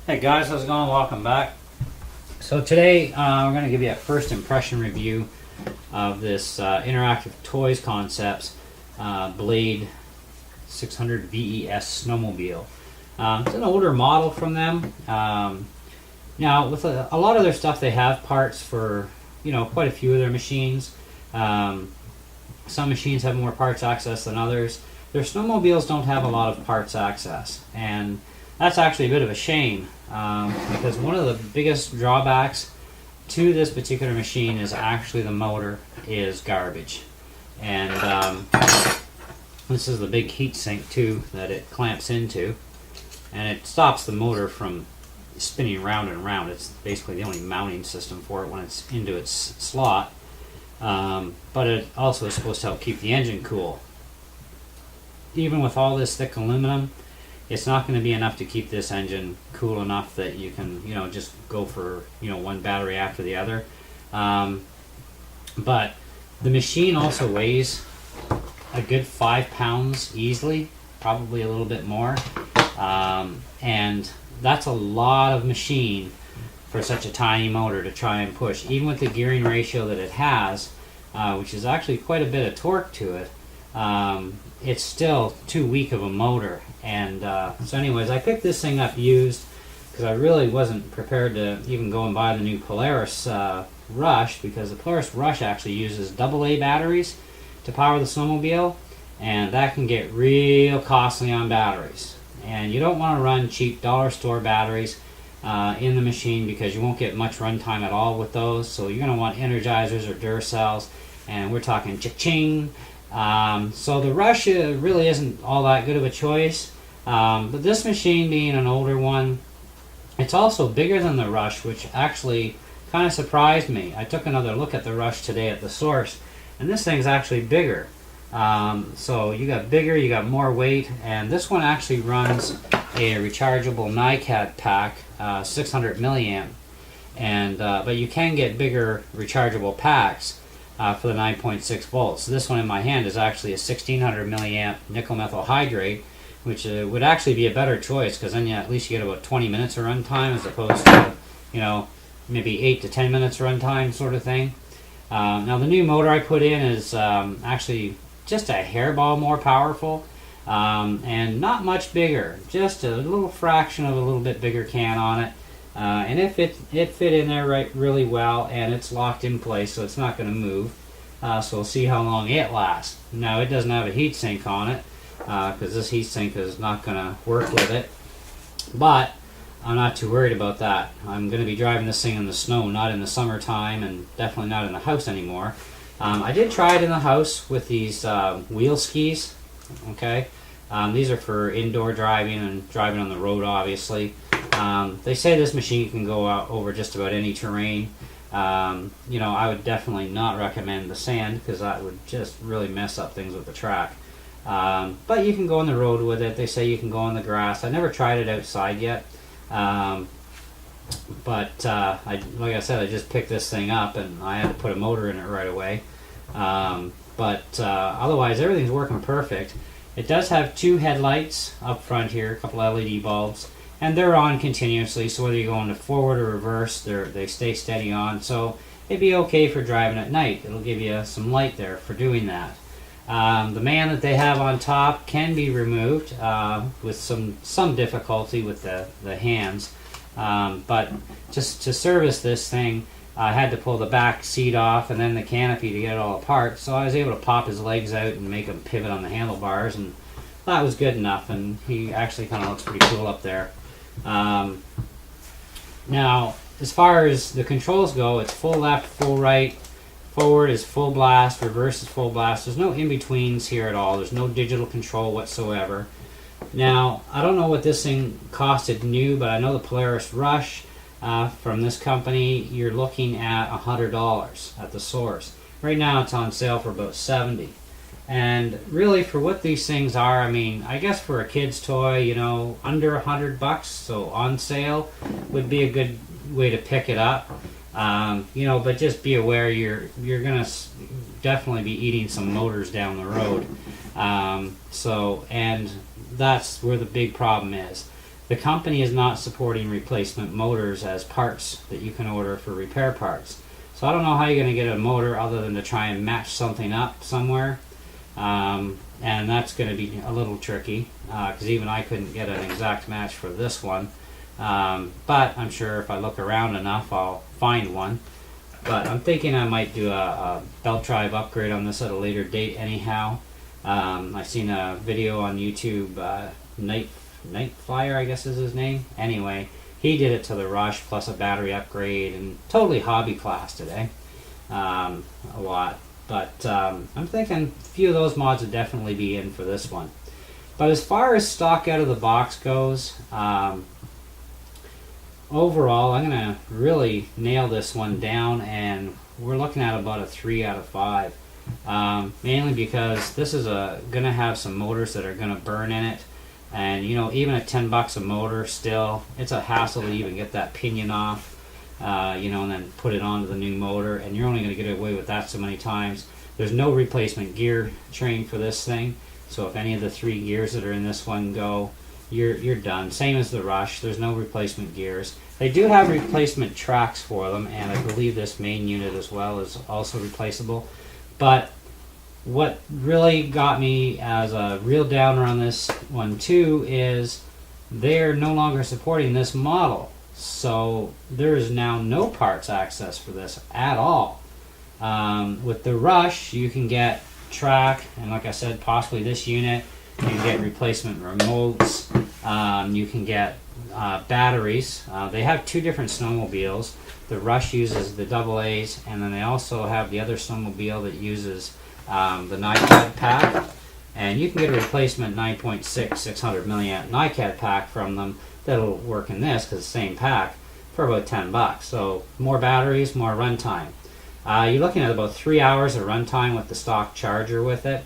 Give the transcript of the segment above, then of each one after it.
Hey guys, how's it going? Welcome back. So today we're going to give you a first impression review of this Interactive Toys Concepts Blade 600 VES snowmobile. It's an older model from them. Now with a lot of their stuff they have parts for quite a few of their machines. Some machines have more parts access than others. Their snowmobiles don't have a lot of parts access, and that's actually a bit of a shame because one of the biggest drawbacks to this particular machine is actually the motor is garbage. And this is the big heat sink too that it clamps into, and it stops the motor from spinning round and round. It's basically the only mounting system for it when it's into its slot. But it also is supposed to help keep the engine cool. Even with all this thick aluminum, it's not going to be enough to keep this engine cool enough that you can, just go for, one battery after the other. But the machine also weighs a good 5 pounds easily, probably a little bit more. And that's a lot of machine for such a tiny motor to try and push. Even with the gearing ratio that it has, which is actually quite a bit of torque to it, it's still too weak of a motor. And so anyways, I picked this thing up used because I really wasn't prepared to even go and buy the new Polaris Rush, because the Polaris Rush actually uses AA batteries to power the snowmobile, and that can get real costly on batteries. And you don't want to run cheap dollar store batteries in the machine because you won't get much runtime at all with those. So you're going to want Energizers or Duracells, and we're talking cha-ching. So the Rush really isn't all that good of a choice. But this machine being an older one, it's also bigger than the Rush, which actually kind of surprised me. I took another look at the Rush today at the source, and this thing's actually bigger. So you got bigger, you got more weight, and this one actually runs a rechargeable NiCad pack, 600 milliamp, and but you can get bigger rechargeable packs for the 9.6 volts. So this one in my hand is actually a 1600 milliamp nickel methyl hydrate, which would actually be a better choice, because then at least you get about 20 minutes of runtime as opposed to maybe 8 to 10 minutes runtime sort of thing. Now the new motor I put in is actually just a hairball more powerful, and not much bigger, just a little fraction of a little bit bigger can on it. And it fit in there really well, and it's locked in place, so it's not going to move. So we'll see how long it lasts. Now it doesn't have a heat sink on it, because this heat sink is not going to work with it. But I'm not too worried about that. I'm going to be driving this thing in the snow, not in the summertime, and definitely not in the house anymore. I did try it in the house with these wheel skis. Okay, these are for indoor driving and driving on the road, obviously. They say this machine can go out over just about any terrain. I would definitely not recommend the sand, because that would just really mess up things with the track. But you can go on the road with it. They say you can go on the grass. I never tried it outside yet. But like I said, I just picked this thing up and I had to put a motor in it right away. Otherwise everything's working perfect. It does have 2 headlights up front here, a couple LED bulbs, and they're on continuously, so whether you go into forward or reverse, they stay steady on. So it'd be okay for driving at night. It'll give you some light there for doing that. The man that they have on top can be removed with some difficulty with the hands. But just to service this thing, I had to pull the back seat off and then the canopy to get it all apart. So I was able to pop his legs out and make him pivot on the handlebars, and that was good enough. And he actually kind of looks pretty cool up there. Now, as far as the controls go, it's full left, full right. Forward is full blast, reverse is full blast. There's no in-betweens here at all. There's no digital control whatsoever. Now, I don't know what this thing costed new, but I know the Polaris Rush from this company, you're looking at $100 at the source. Right now it's on sale for about $70. And really, for what these things are, I mean, I guess for a kid's toy, under $100, so on sale would be a good way to pick it up. But just be aware you're gonna definitely be eating some motors down the road. And that's where the big problem is. the company is not supporting replacement motors as parts that you can order for repair parts. So I don't know how you're going to get a motor other than to try and match something up somewhere. And that's going to be a little tricky because even I couldn't get an exact match for this one. But I'm sure if I look around enough, I'll find one. But I'm thinking I might do a belt drive upgrade on this at a later date anyhow. I've seen a video on YouTube, Night Flyer, I guess is his name. Anyway, he did it to the Rush plus a battery upgrade and totally hobby class today. A lot. But I'm thinking a few of those mods would definitely be in for this one. But as far as stock out of the box goes, overall I'm going to really nail this one down, and we're looking at about a 3 out of 5. Mainly because this is going to have some motors that are going to burn in it. And you know, even at $10 a motor, still, it's a hassle to even get that pinion off. You know, and then put it onto the new motor, and you're only going to get away with that so many times. There's no replacement gear train for this thing, so if any of the 3 gears that are in this one go, you're done. Same as the Rush, there's no replacement gears. They do have replacement tracks for them, and I believe this main unit as well is also replaceable. But what really got me as a real downer on this one too is they're no longer supporting this model. So there is now no parts access for this at all. With the Rush, you can get track, and like I said, possibly this unit. You can get replacement remotes. You can get batteries. They have 2 different snowmobiles. The Rush uses the AA's, and then they also have the other snowmobile that uses the NiCad pack. And you can get a replacement 9.6 600 milliamp NiCad pack from them that'll work in this, because it's the same pack, for about $10. So more batteries, more runtime. You're looking at about 3 hours of runtime with the stock charger with it,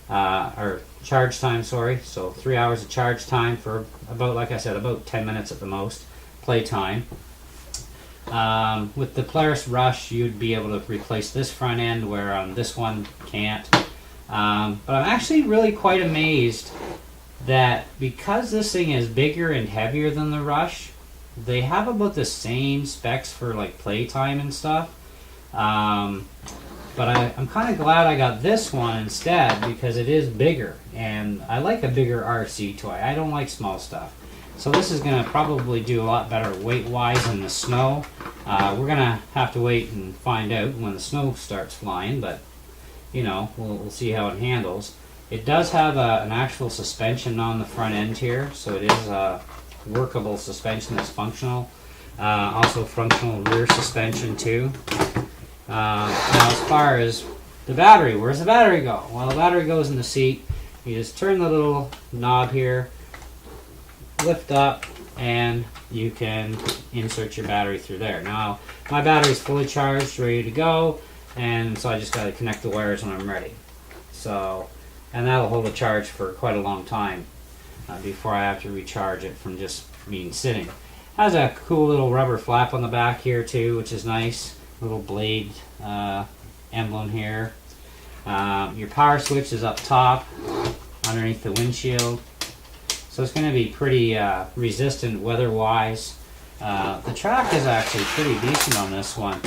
or charge time, sorry. So 3 hours of charge time for about, like I said, about 10 minutes at the most play time. With the Polaris Rush, you'd be able to replace this front end, where on this one can't. But I'm actually really quite amazed that because this thing is bigger and heavier than the Rush, they have about the same specs for like playtime and stuff. But I'm kind of glad I got this one instead, because it is bigger, and I like a bigger RC toy. I don't like small stuff. So this is going to probably do a lot better weight-wise in the snow. We're going to have to wait and find out when the snow starts flying, but you know, we'll see how it handles. It does have an actual suspension on the front end here, so it is a workable suspension that's functional. Also functional rear suspension too. Now as far as the battery, where's the battery go? Well, the battery goes in the seat. You just turn the little knob here, lift up, and you can insert your battery through there. Now my battery's fully charged, ready to go, and so I just got to connect the wires when I'm ready. So, and that'll hold a charge for quite a long time before I have to recharge it from just being sitting. Has a cool little rubber flap on the back here too, which is nice. Little blade emblem here. Your power switch is up top underneath the windshield, so it's going to be pretty resistant weather-wise. The track is actually pretty decent on this one.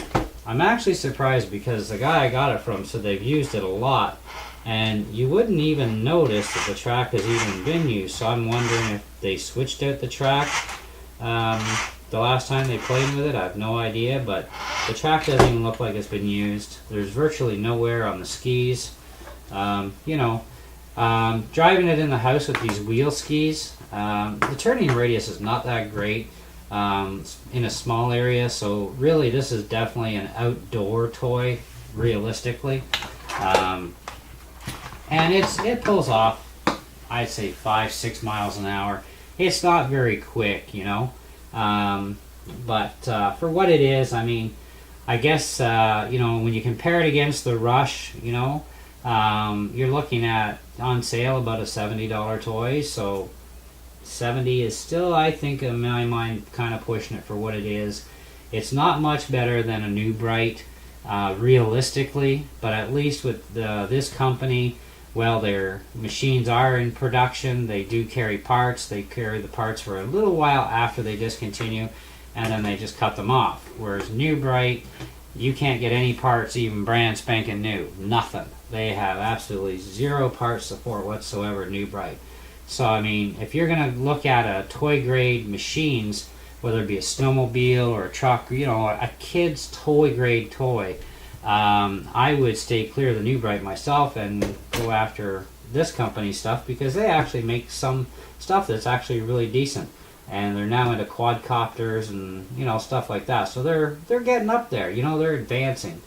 I'm actually surprised because the guy I got it from said they've used it a lot, and you wouldn't even notice that the track has even been used. So I'm wondering if they switched out the track the last time they played with it. I have no idea, but the track doesn't even look like it's been used. There's virtually no wear on the skis. You know, driving it in the house with these wheel skis, the turning radius is not that great in a small area, so really this is definitely an outdoor toy, realistically. And it pulls off, I'd say 5-6 miles an hour. It's not very quick, you know. But for what it is, I mean, I guess, you know, when you compare it against the Rush, you know, you're looking at, on sale, about a $70 toy. So 70 is still, I think, in my mind, kind of pushing it for what it is. It's not much better than a new Bright, realistically, but at least with this company, well, their machines are in production. They do carry parts. They carry the parts for a little while after they discontinue, and then they just cut them off. Whereas New Bright, you can't get any parts even brand spanking new. Nothing. They have absolutely zero part support whatsoever, New Bright. So, I mean, if you're going to look at a toy grade machines, whether it be a snowmobile or a truck, you know, a kid's toy grade toy, I would stay clear of the New Bright myself and go after this company stuff, because they actually make some stuff that's actually really decent. And they're now into quadcopters and, you know, stuff like that. So they're getting up there, you know, they're advancing.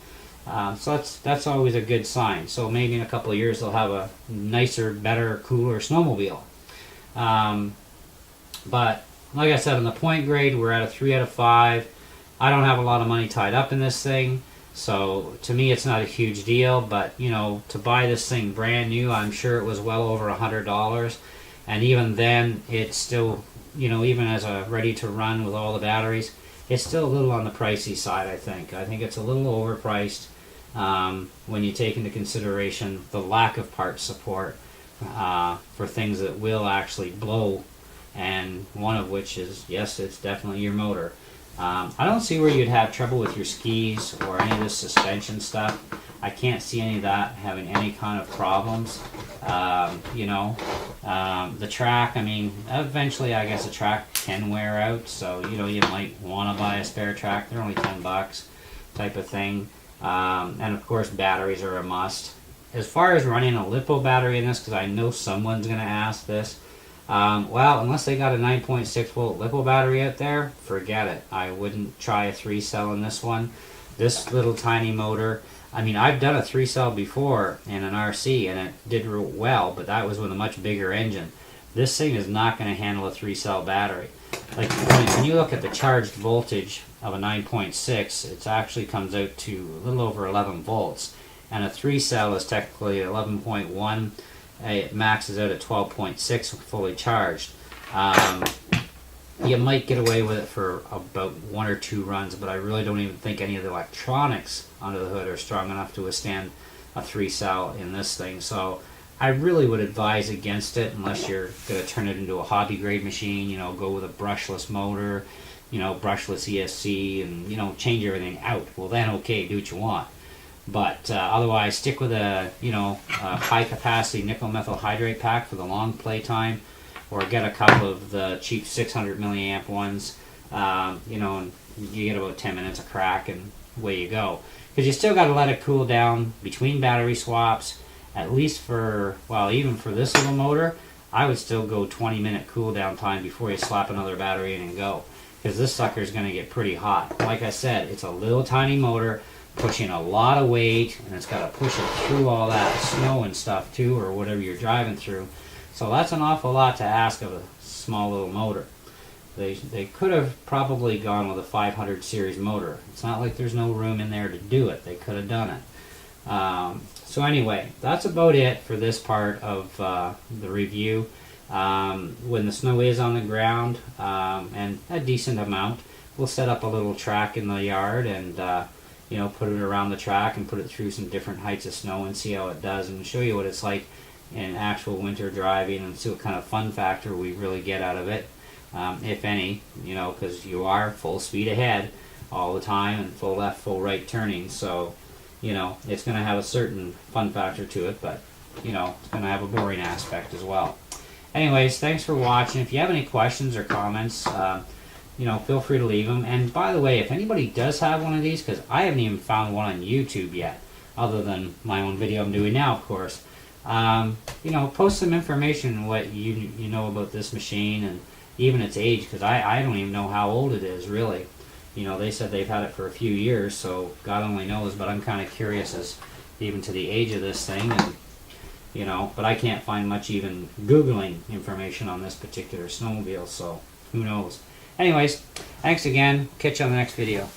So that's always a good sign. So maybe in a couple of years they'll have a nicer, better, cooler snowmobile. But like I said, on the point grade, we're at a 3 out of 5. I don't have a lot of money tied up in this thing, so to me it's not a huge deal. But you know, to buy this thing brand new, I'm sure it was well over $100, and even then, it's still, you know, even as a ready to run with all the batteries, it's still a little on the pricey side. I think it's a little overpriced when you take into consideration the lack of part support for things that will actually blow, and one of which is, yes, it's definitely your motor. I don't see where you'd have trouble with your skis or any of this suspension stuff. I can't see any of that having any kind of problems. You know, the track, I mean, eventually I guess the track can wear out, so you know, you might want to buy a spare track. They're only $10 type of thing. And of course batteries are a must. As far as running a LiPo battery in this, because I know someone's going to ask this, well, unless they got a 9.6 volt LiPo battery out there, forget it. I wouldn't try a 3-cell in this one. This little tiny motor, I mean, I've done a 3-cell before in an RC and it did real well, but that was with a much bigger engine. This thing is not going to handle a 3-cell battery. Like when you look at the charged voltage of a 9.6, it actually comes out to a little over 11 volts. And a 3-cell is technically 11.1. It maxes out at 12.6 fully charged. You might get away with it for about 1 or 2 runs, but I really don't even think any of the electronics under the hood are strong enough to withstand a 3-cell in this thing. So I really would advise against it unless you're going to turn it into a hobby grade machine, you know, go with a brushless motor, you know, brushless ESC, and, you know, change everything out. Well, then, okay, do what you want. But otherwise, stick with a, you know, a high capacity nickel methyl hydrate pack for the long play time, or get a couple of the cheap 600 milliamp ones, you know, and you get about 10 minutes of crack and away you go. Because you still got to let it cool down between battery swaps, at least for, well, even for this little motor, I would still go 20-minute cool down time before you slap another battery in and go. Because this sucker is going to get pretty hot. Like I said, it's a little tiny motor pushing a lot of weight, and it's got to push it through all that snow and stuff too, or whatever you're driving through. So that's an awful lot to ask of a small little motor. They could have probably gone with a 500 series motor. It's not like there's no room in there to do it. They could have done it. So anyway, that's about it for this part of the review. When the snow is on the ground, and a decent amount, we'll set up a little track in the yard and you know, put it around the track and put it through some different heights of snow and see how it does, and show you what it's like in actual winter driving, and see what kind of fun factor we really get out of it, if any, you know, because you are full speed ahead all the time and full left, full right turning, so, you know, it's going to have a certain fun factor to it, but, you know, it's going to have a boring aspect as well. Anyways, thanks for watching. If you have any questions or comments, you know, feel free to leave them. And by the way, if anybody does have one of these, because I haven't even found one on YouTube yet, other than my own video I'm doing now, of course, you know, post some information what you know about this machine, and even its age, because I don't even know how old it is, really. You know, they said they've had it for a few years, so God only knows, but I'm kind of curious as even to the age of this thing, and, you know, but I can't find much even Googling information on this particular snowmobile, so who knows. Anyways, thanks again. Catch you on the next video.